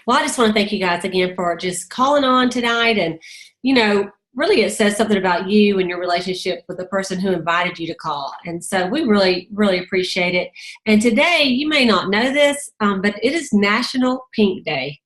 Well, I just want to thank you guys again for just calling on tonight. And, really it says something about you and your relationship with the person who invited you to call. And so we really, really appreciate it. And today, you may not know this, but it is National Pink Day.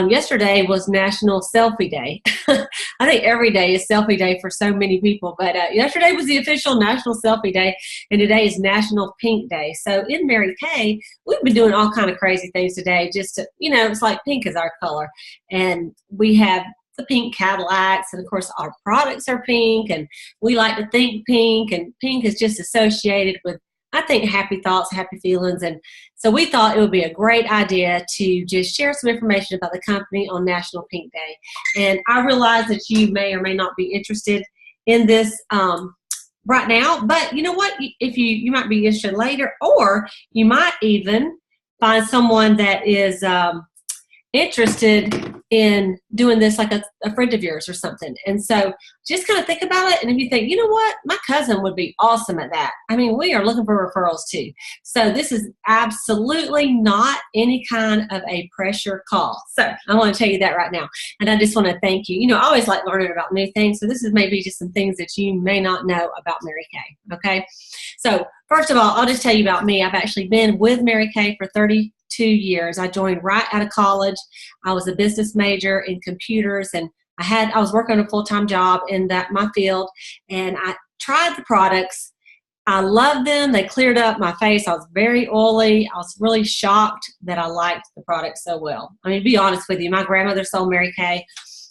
Yesterday was National Selfie Day. I think every day is Selfie Day for so many people, but yesterday was the official National Selfie Day, and today is National Pink Day. So in Mary Kay, we've been doing all kind of crazy things today. Just to, it's like pink is our color, and we have the pink Cadillacs, and of course our products are pink, and we like to think pink, and pink is just associated with, I think, happy thoughts, happy feelings. And so we thought it would be a great idea to just share some information about the company on National Pink Day. And I realize that you may or may not be interested in this right now, but you know what? If you might be interested later, or you might even find someone that is interested in doing this, like a friend of yours or something. And so just kind of think about it. And if you think, you know what, my cousin would be awesome at that. I mean, we are looking for referrals too. So this is absolutely not any kind of a pressure call. So I want to tell you that right now. And I just want to thank you. I always like learning about new things. So this is maybe just some things that you may not know about Mary Kay. Okay. So first of all, I'll just tell you about me. I've actually been with Mary Kay for 32 years. I joined right out of college. I was a business major in computers, and I was working on a full-time job in my field, and I tried the products. I loved them. They cleared up my face. I was very oily. I was really shocked that I liked the product so well. I mean, to be honest with you, my grandmother sold Mary Kay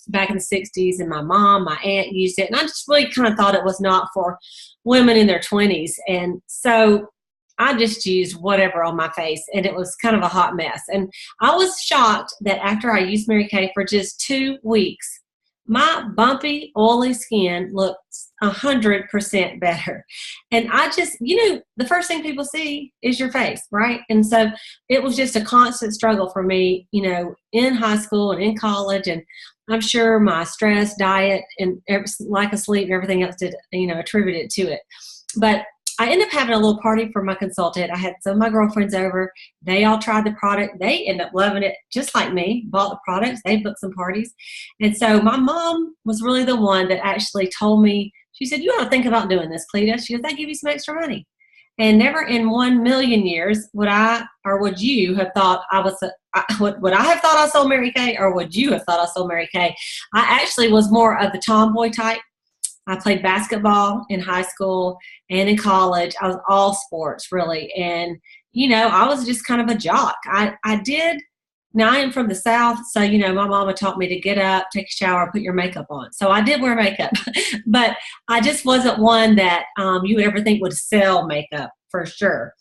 back in the 60s, and my mom, my aunt used it, and I just really kind of thought it was not for women in their 20s. And so I just used whatever on my face, and it was kind of a hot mess. And I was shocked that after I used Mary Kay for just 2 weeks, my bumpy, oily skin looked 100% better. And I just, the first thing people see is your face, right? And so it was just a constant struggle for me, in high school and in college. And I'm sure my stress, diet, and lack of sleep and everything else did, attribute it to it. But I ended up having a little party for my consultant. I had some of my girlfriends over. They all tried the product. They ended up loving it just like me, bought the products. They booked some parties. And so my mom was really the one that actually told me, she said, you ought to think about doing this, Cleta. She goes, they give you some extra money. And never in 1,000,000 years would I, or would you have thought would I have thought I sold Mary Kay, or would you have thought I sold Mary Kay? I actually was more of the tomboy type. I played basketball in high school and in college. I was all sports, really. And, I was just kind of a jock. Now I am from the South, so, my mama taught me to get up, take a shower, put your makeup on. So I did wear makeup, but I just wasn't one that you would ever think would sell makeup for sure.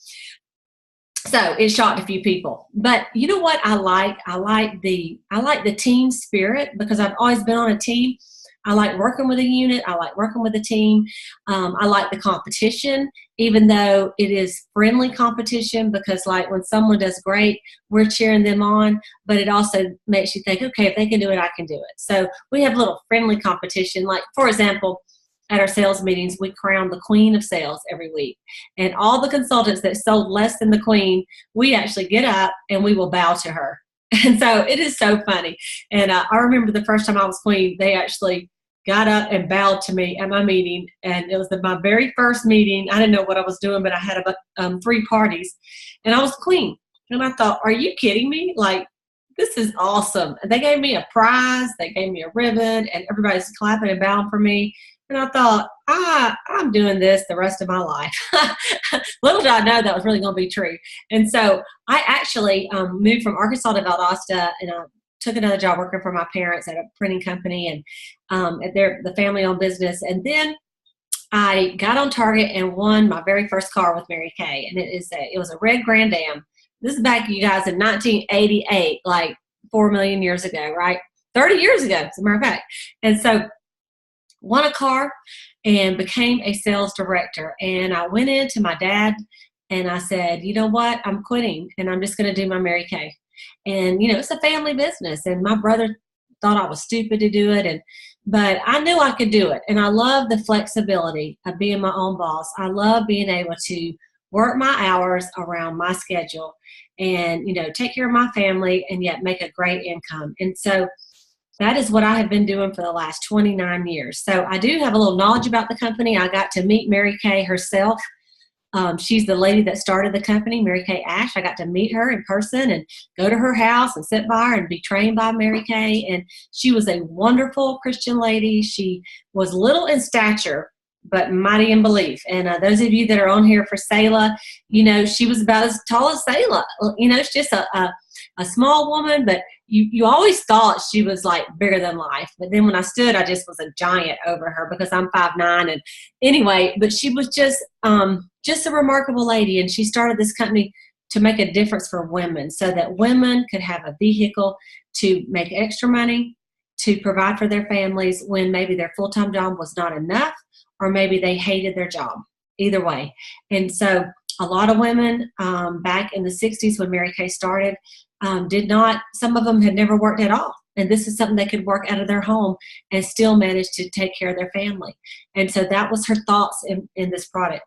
So it shocked a few people. But you know what I like? I like the team spirit, because I've always been on a team. I like working with a unit. I like working with a team. I like the competition, even though it is friendly competition, because like when someone does great, we're cheering them on, but it also makes you think, okay, if they can do it, I can do it. So we have a little friendly competition. Like, for example, at our sales meetings, we crown the queen of sales every week. And all the consultants that sold less than the queen, we actually get up and we will bow to her. And so it is so funny. And I remember the first time I was queen, they actually got up and bowed to me at my meeting. And it was my very first meeting. I didn't know what I was doing, but I had about 3 parties. And I was queen. And I thought, are you kidding me? Like, this is awesome. And they gave me a prize. They gave me a ribbon. And everybody's clapping and bowing for me. And I thought, I'm doing this the rest of my life. Little did I know that was really going to be true. And so I actually moved from Arkansas to Valdosta, and I took another job working for my parents at a printing company, and the family-owned business. And then I got on Target and won my very first car with Mary Kay. And it was a red Grand Am. This is back, you guys, in 1988, like 4 million years ago, right? 30 years ago, as a matter of fact. And so won a car and became a sales director. And I went in to my dad and I said, you know what, I'm quitting and I'm just going to do my Mary Kay. And, it's a family business. And my brother thought I was stupid to do it. But I knew I could do it. And I love the flexibility of being my own boss. I love being able to work my hours around my schedule and, take care of my family and yet make a great income. And so that is what I have been doing for the last 29 years. So I do have a little knowledge about the company. I got to meet Mary Kay herself. She's the lady that started the company, Mary Kay Ash. I got to meet her in person and go to her house and sit by her and be trained by Mary Kay. And she was a wonderful Christian lady. She was little in stature, but mighty in belief. And those of you that are on here for Selah, she was about as tall as Selah. It's just a small woman, but you always thought she was like bigger than life. But then when I stood, I just was a giant over her because I'm 5'9". And anyway, but she was just a remarkable lady. And she started this company to make a difference for women so that women could have a vehicle to make extra money, to provide for their families when maybe their full-time job was not enough, or maybe they hated their job. Either way. And so a lot of women back in the 60s when Mary Kay started some of them had never worked at all. And this is something they could work out of their home and still manage to take care of their family. And so that was her thoughts in this product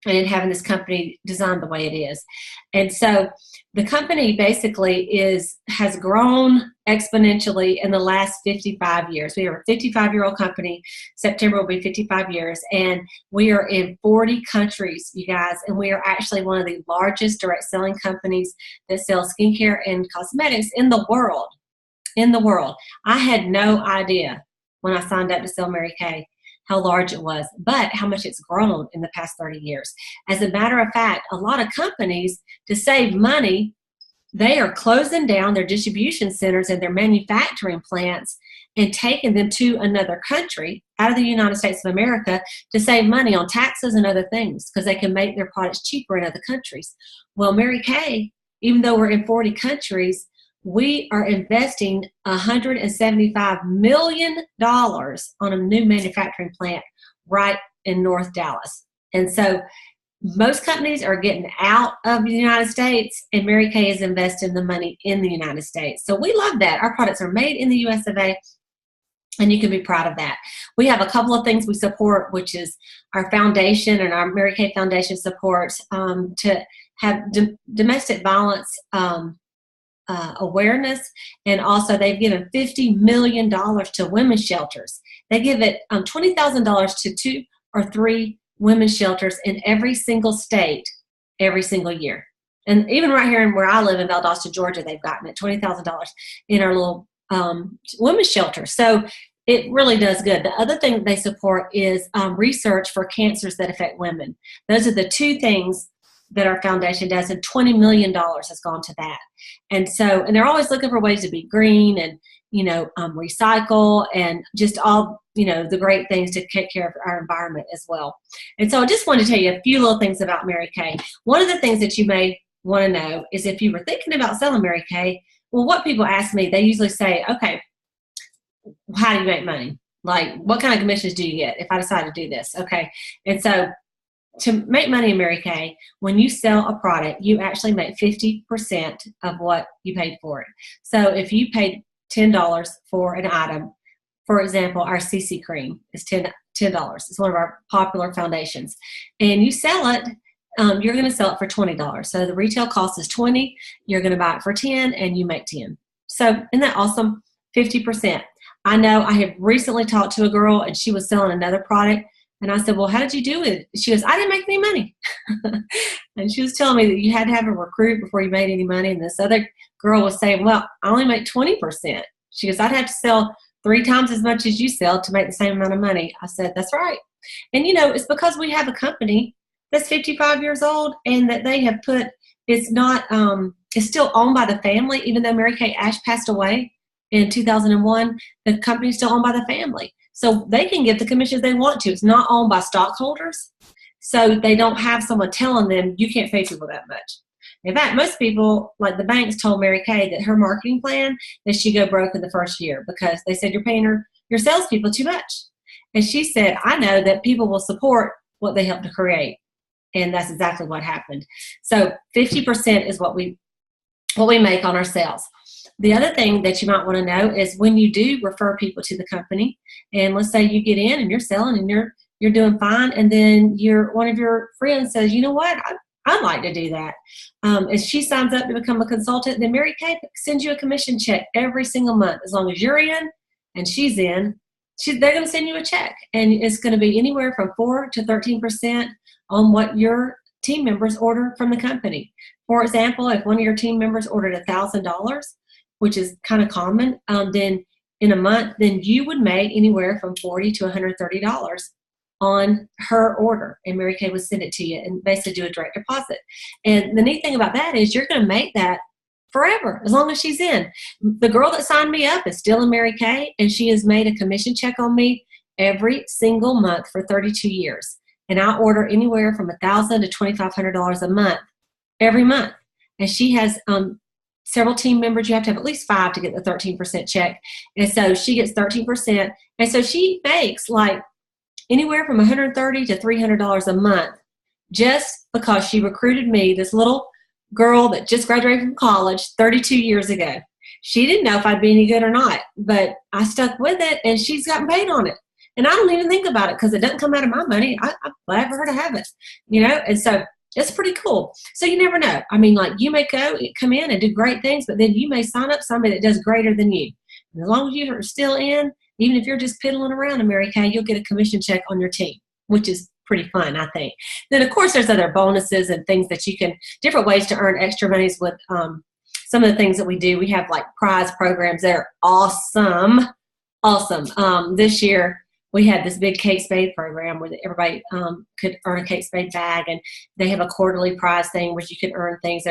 and having this company designed the way it is. And so the company basically has grown exponentially in the last 55 years. We are a 55-year-old company. September will be 55 years. And we are in 40 countries, you guys. And we are actually one of the largest direct selling companies that sell skincare and cosmetics in the world. I had no idea when I signed up to sell Mary Kay how large it was, but how much it's grown in the past 30 years. As a matter of fact, a lot of companies, to save money, they are closing down their distribution centers and their manufacturing plants and taking them to another country out of the United States of America to save money on taxes and other things because they can make their products cheaper in other countries. Well, Mary Kay, even though we're in 40 countries, we are investing $175 million on a new manufacturing plant right in North Dallas. And so most companies are getting out of the United States, and Mary Kay is investing the money in the United States. So we love that. Our products are made in the US of A, and you can be proud of that. We have a couple of things we support, which is our foundation, and our Mary Kay Foundation supports to have domestic violence awareness, and also they've given $50 million to women's shelters. They give it $20,000 to 2 or 3 women's shelters in every single state every single year. And even right here in where I live in Valdosta, Georgia, they've gotten it, $20,000 in our little women's shelter. So it really does good. The other thing that they support is research for cancers that affect women. Those are the 2 things that our foundation does, and $20 million has gone to that. And they're always looking for ways to be green and, recycle and just all, the great things to take care of our environment as well. And so I just wanted to tell you a few little things about Mary Kay. One of the things that you may want to know is if you were thinking about selling Mary Kay, well, what people ask me, they usually say, okay, how do you make money? Like, what kind of commissions do you get if I decide to do this? Okay. And so to make money in Mary Kay, when you sell a product, you actually make 50% of what you paid for it. So if you paid $10 for an item, for example, our CC cream is $10. It's one of our popular foundations. And you sell it, you're going to sell it for $20. So the retail cost is $20. You're going to buy it for $10, and you make $10. So isn't that awesome? 50%. I know I have recently talked to a girl, and she was selling another product. And I said, well, how did you do it? She goes, I didn't make any money. And she was telling me that you had to have a recruit before you made any money. And this other girl was saying, well, I only make 20%. She goes, I'd have to sell 3 times as much as you sell to make the same amount of money. I said, that's right. And, it's because we have a company that's 55 years old and that they have put, it's still owned by the family. Even though Mary Kay Ash passed away in 2001, the company is still owned by the family. So they can get the commissions they want to. It's not owned by stockholders. So they don't have someone telling them you can't pay people that much. In fact, most people, like the banks, told Mary Kay that her marketing plan, that she go broke in the first year because they said you're paying your salespeople too much. And she said, I know that people will support what they help to create. And that's exactly what happened. So 50% is what we make on our sales. The other thing that you might want to know is when you do refer people to the company, and let's say you get in and you're selling and you're doing fine, and then one of your friends says, you know what, I'd like to do that. If she signs up to become a consultant, then Mary Kay sends you a commission check every single month. As long as you're in and she's in, they're going to send you a check. And it's going to be anywhere from 4 to 13% on what your team members order from the company. For example, if one of your team members ordered $1,000, which is kind of common, then in a month, then you would make anywhere from $40 to $130 on her order, and Mary Kay would send it to you and basically do a direct deposit. And the neat thing about that is you're going to make that forever, as long as she's in. The girl that signed me up is still in Mary Kay, and she has made a commission check on me every single month for 32 years. And I order anywhere from $1,000 to $2,500 a month, every month. And she has several team members. You have to have at least 5 to get the 13% check. And so she gets 13%. And so she makes like anywhere from $130 to $300 a month just because she recruited me, this little girl that just graduated from college 32 years ago. She didn't know if I'd be any good or not, but I stuck with it, and she's gotten paid on it. And I don't even think about it because it doesn't come out of my money. I'm glad for her to have it, and so it's pretty cool. So you never know. I mean, like, you may come in and do great things, but then you may sign up somebody that does greater than you. And as long as you're still in, even if you're just piddling around in Mary Kay, you'll get a commission check on your team, which is pretty fun, I think. Then, of course, there's other bonuses and things that you can, different ways to earn extra monies with some of the things that we do. We have like prize programs that are awesome. This year, we had this big Kate Spade program where everybody could earn a Kate Spade bag, and they have a quarterly prize thing where you can earn things.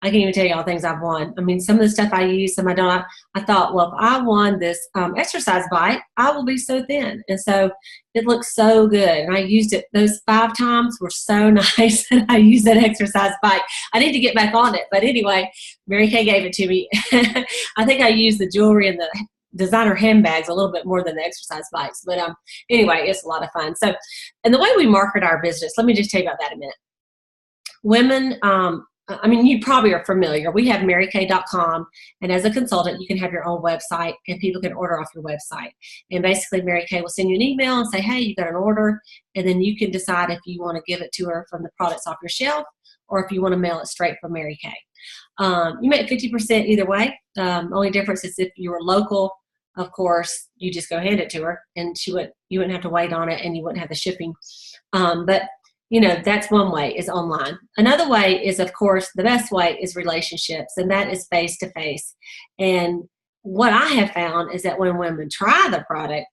I can't even tell you all the things I've won. I mean, some of the stuff I use, some I don't. I thought, well, if I won this exercise bike, I will be so thin. And so it looks so good. And I used it. Those 5 times were so nice that I used that exercise bike. I need to get back on it. But anyway, Mary Kay gave it to me. I think I used the jewelry and the designer handbags a little bit more than the exercise bikes. But anyway, it's a lot of fun. So, and the way we market our business, let me just tell you about that a minute. Women, I mean, you probably are familiar. We have marykay.com, and as a consultant, you can have your own website, and people can order off your website. And basically, Mary Kay will send you an email and say, hey, you got an order, and then you can decide if you want to give it to her from the products off your shelf or if you want to mail it straight from Mary Kay. You make 50% either way. Only difference is if you were local, of course, you just go hand it to her, and you wouldn't have to wait on it, and you wouldn't have the shipping. But that's one way, is online. Another way is, of course, the best way is relationships, and that is face-to-face. And what I have found is that when women try the product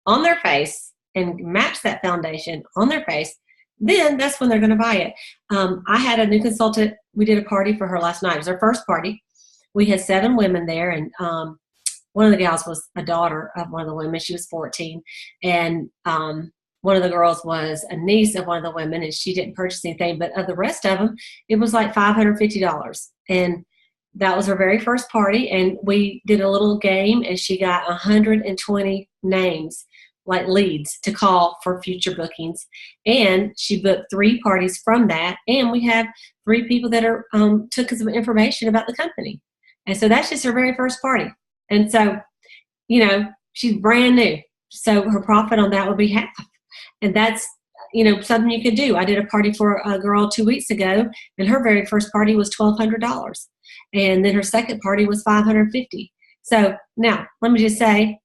on their face and match that foundation on their face, then that's when they're going to buy it. I had a new consultant. We did a party for her last night. It was her first party. We had 7 women there, and one of the gals was a daughter of one of the women. She was 14, and one of the girls was a niece of one of the women, and she didn't purchase anything. But of the rest of them, it was like $550. And that was her very first party. And we did a little game, and she got 120 names, like leads, to call for future bookings. And she booked 3 parties from that. And we have 3 people that are took some information about the company. And so that's just her very first party. And so, she's brand new. So her profit on that would be half. And that's, something you could do. I did a party for a girl 2 weeks ago, and her very first party was $1,200. And then her second party was $550. So now, let me just say,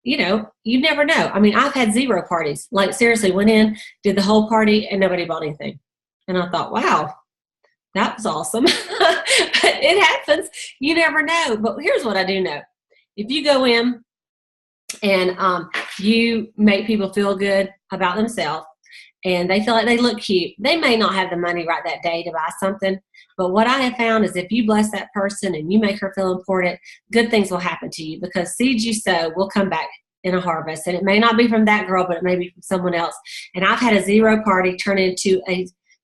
you never know. I mean, I've had 0 parties. Like, seriously, went in, did the whole party, and nobody bought anything. And I thought, wow, that was awesome. But it happens. You never know. But here's what I do know. If you go in and you make people feel good about themselves, and they feel like they look cute, they may not have the money right that day to buy something. But what I have found is if you bless that person and you make her feel important, good things will happen to you, because seeds you sow will come back in a harvest. And it may not be from that girl, but it may be from someone else. And I've had a 0 party turn into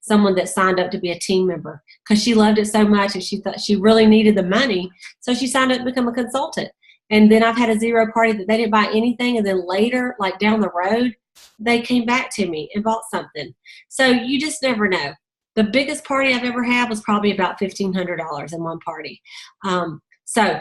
someone that signed up to be a team member because she loved it so much, and she thought she really needed the money. So she signed up to become a consultant. And then I've had a 0 party that they didn't buy anything. And then later, like down the road, they came back to me and bought something. So you just never know. The biggest party I've ever had was probably about $1,500 in one party. So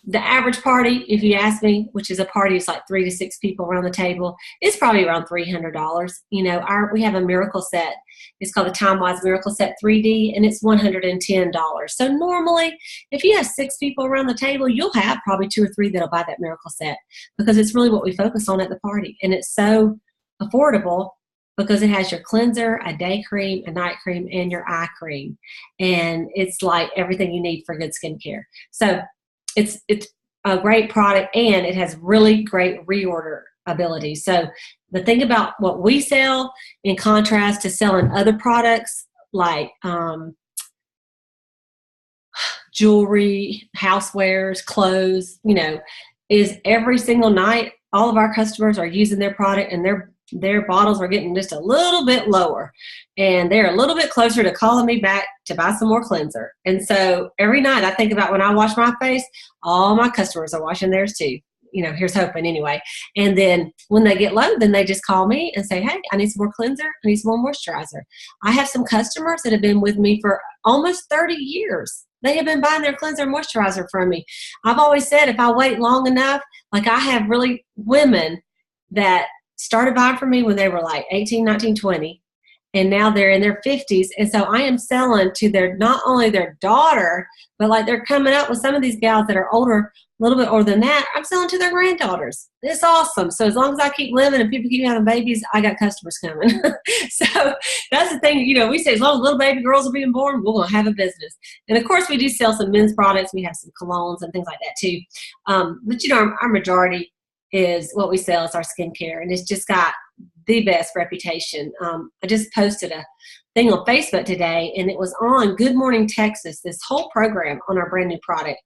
the average party, if you ask me, which is a party, it's like 3 to 6 people around the table, it's probably around $300. You know, we have a miracle set. It's called the Time-Wise Miracle Set 3D, and it's $110. So normally, if you have 6 people around the table, you'll have probably 2 or 3 that'll buy that miracle set, because it's really what we focus on at the party. And it's so affordable because it has your cleanser, a day cream, a night cream, and your eye cream. And it's like everything you need for good skincare. So it's a great product, and it has really great reorder ability. So the thing about what we sell, in contrast to selling other products like jewelry, housewares, clothes, you know, is every single night all of our customers are using their product, and their bottles are getting just a little bit lower, and they're a little bit closer to calling me back to buy some more cleanser. And so every night I think about when I wash my face, all my customers are washing theirs too. You know, here's hoping anyway. And then when they get low, then they just call me and say, hey, I need some more cleanser. I need some more moisturizer. I have some customers that have been with me for almost 30 years. They have been buying their cleanser and moisturizer from me. I've always said if I wait long enough, like I have really women that started buying from me when they were like 18, 19, 20, and now they're in their 50s. And so I am selling to not only their daughter, but like they're coming up with some of these gals that are older, a little bit older than that. I'm selling to their granddaughters. It's awesome. So as long as I keep living and people keep having babies, I got customers coming. So that's the thing, you know, we say as long as little baby girls are being born, we're going to have a business. And of course we do sell some men's products. We have some colognes and things like that too. But you know, our majority is what we sell is our skincare, and it's just got the best reputation. I just posted a thing on Facebook today, and it was on Good Morning Texas, this whole program on our brand new product.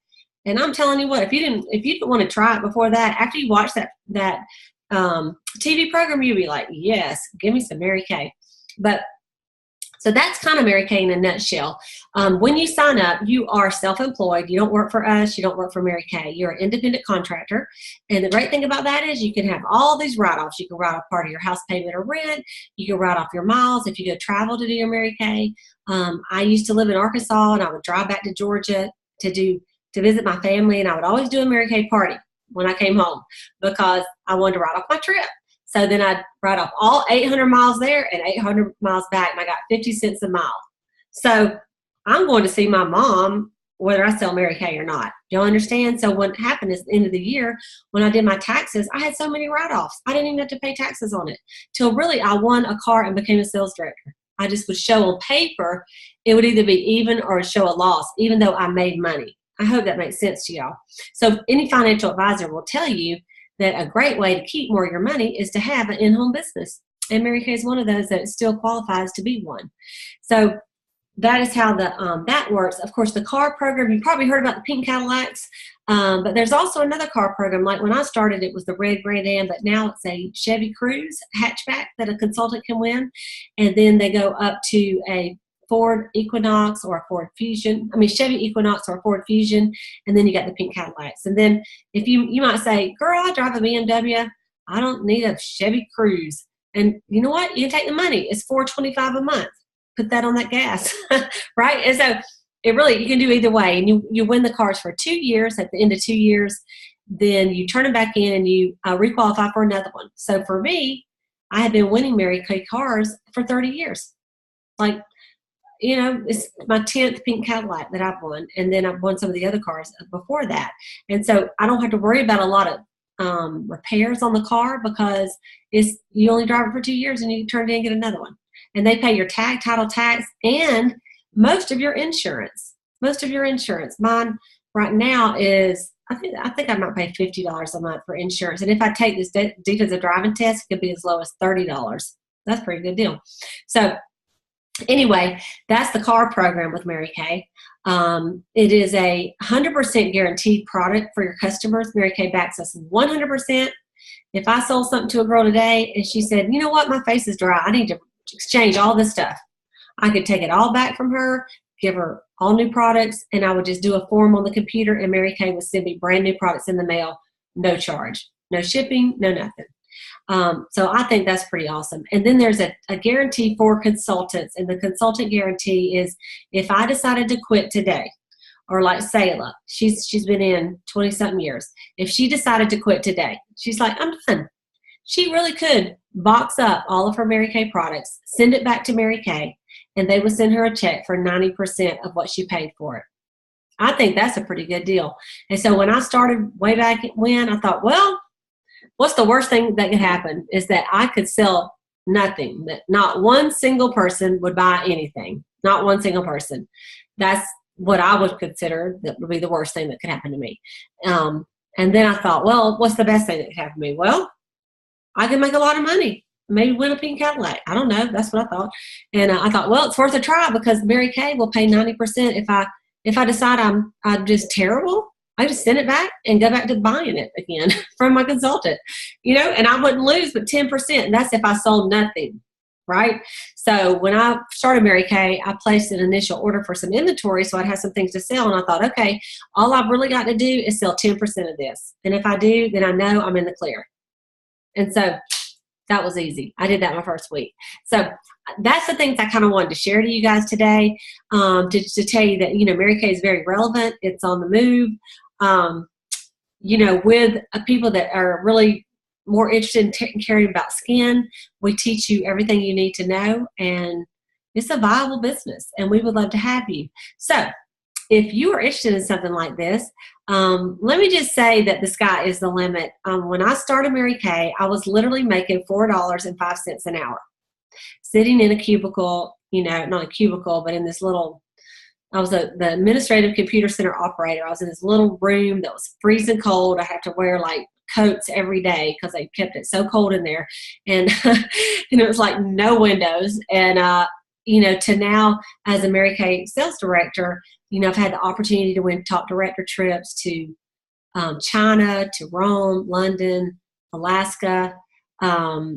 And I'm telling you what, if you didn't want to try it before that, after you watch that TV program, you'll be like, yes, give me some Mary Kay. But so that's kind of Mary Kay in a nutshell. When you sign up, you are self-employed. You don't work for us. You don't work for Mary Kay. You're an independent contractor. And the great thing about that is you can have all these write-offs. You can write off part of your house payment or rent. You can write off your miles if you go travel to do your Mary Kay. I used to live in Arkansas, and I would drive back to Georgia to visit my family, and I would always do a Mary Kay party when I came home because I wanted to write off my trip. So then I'd write off all 800 miles there and 800 miles back, and I got 50 cents a mile. So I'm going to see my mom whether I sell Mary Kay or not. Do you understand? So what happened is at the end of the year, when I did my taxes, I had so many write-offs. I didn't even have to pay taxes on it till really I won a car and became a sales director. I just would show on paper, it would either be even or show a loss, even though I made money. I hope that makes sense to y'all. So any financial advisor will tell you that a great way to keep more of your money is to have an in-home business. And Mary Kay is one of those that still qualifies to be one. So that is how that works. Of course, the car program, you probably heard about the pink Cadillacs, but there's also another car program. Like when I started, it was the red Grand Am, but now it's a Chevy Cruze hatchback that a consultant can win. And then they go up to a Ford Equinox or a Ford Fusion. I mean, Chevy Equinox or a Ford Fusion. And then you got the pink Cadillacs. And then if you might say, girl, I drive a BMW. I don't need a Chevy Cruze. And you know what? You can take the money. It's $425 a month. Put that on that gas, right? And so it really, you can do either way. And you win the cars for 2 years. At the end of 2 years, then you turn them back in and you requalify for another one. So for me, I have been winning Mary Kay cars for 30 years. Like, you know, it's my 10th pink Cadillac that I've won. And then I've won some of the other cars before that. And so I don't have to worry about a lot of repairs on the car because you only drive it for 2 years and you turn it in and get another one. And they pay your title tax, and most of your insurance. Mine right now is, I think I might pay $50 a month for insurance. And if I take this defensive driving test, it could be as low as $30. That's a pretty good deal. So anyway, that's the car program with Mary Kay. It is a 100% guaranteed product for your customers. Mary Kay backs us 100%. If I sold something to a girl today and she said, you know what, my face is dry, I need to exchange all this stuff, I could take it all back from her, give her all new products, and I would just do a form on the computer, and Mary Kay would send me brand new products in the mail, no charge, no shipping, no nothing. So I think that's pretty awesome. And then there's a guarantee for consultants, and the consultant guarantee is if I decided to quit today, or like Selah, she's been in 20 something years. If she decided to quit today, she's like, I'm done. She really could box up all of her Mary Kay products, send it back to Mary Kay, and they would send her a check for 90% of what she paid for it. I think that's a pretty good deal. And so when I started way back when, I thought, well, what's the worst thing that could happen is that I could sell nothing, that not one single person would buy anything, not one single person. That's what I would consider that would be the worst thing that could happen to me. And then I thought, well, what's the best thing that could happen to me? Well, I could make a lot of money, maybe win a pink Cadillac. I don't know. That's what I thought. And I thought, well, it's worth a try because Mary Kay will pay 90% if I decide I'm just terrible. I just send it back and go back to buying it again from my consultant, and I wouldn't lose but 10%. And that's if I sold nothing, right? So when I started Mary Kay, I placed an initial order for some inventory so I'd have some things to sell. And I thought, okay, all I've really got to do is sell 10% of this. And if I do, then I know I'm in the clear. And so that was easy. I did that my first week. So that's the things I kind of wanted to share to you guys today, to tell you that, Mary Kay is very relevant. It's on the move. With people that are really more interested in caring about skin, we teach you everything you need to know, and it's a viable business, and we would love to have you. So if you are interested in something like this, let me just say that the sky is the limit. When I started Mary Kay, I was literally making $4.05 an hour, sitting in a cubicle, not a cubicle, but in this little, I was the administrative computer center operator. I was in this little room that was freezing cold. I had to wear like coats every day because they kept it so cold in there. And, and it was like no windows. And, to now as a Mary Kay sales director, I've had the opportunity to win top director trips to China, to Rome, London, Alaska.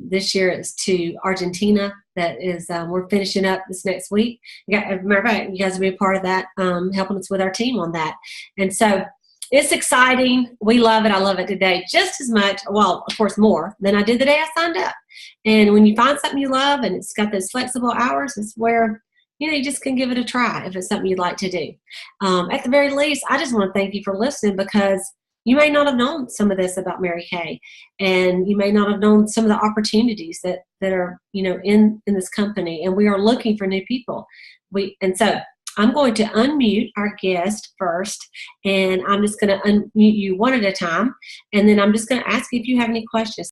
This year it's to Argentina. That is, we're finishing up this next week. As a matter of fact, you guys will be a part of that, helping us with our team on that. And so it's exciting. We love it. I love it today just as much, well, of course, more than I did the day I signed up. And when you find something you love and it's got those flexible hours, it's where, you just can give it a try if it's something you'd like to do. At the very least, I just want to thank you for listening, because you may not have known some of this about Mary Kay, and you may not have known some of the opportunities that are, in this company, and we are looking for new people. And so I'm going to unmute our guest first, and I'm just going to unmute you one at a time, and then I'm just going to ask you if you have any questions.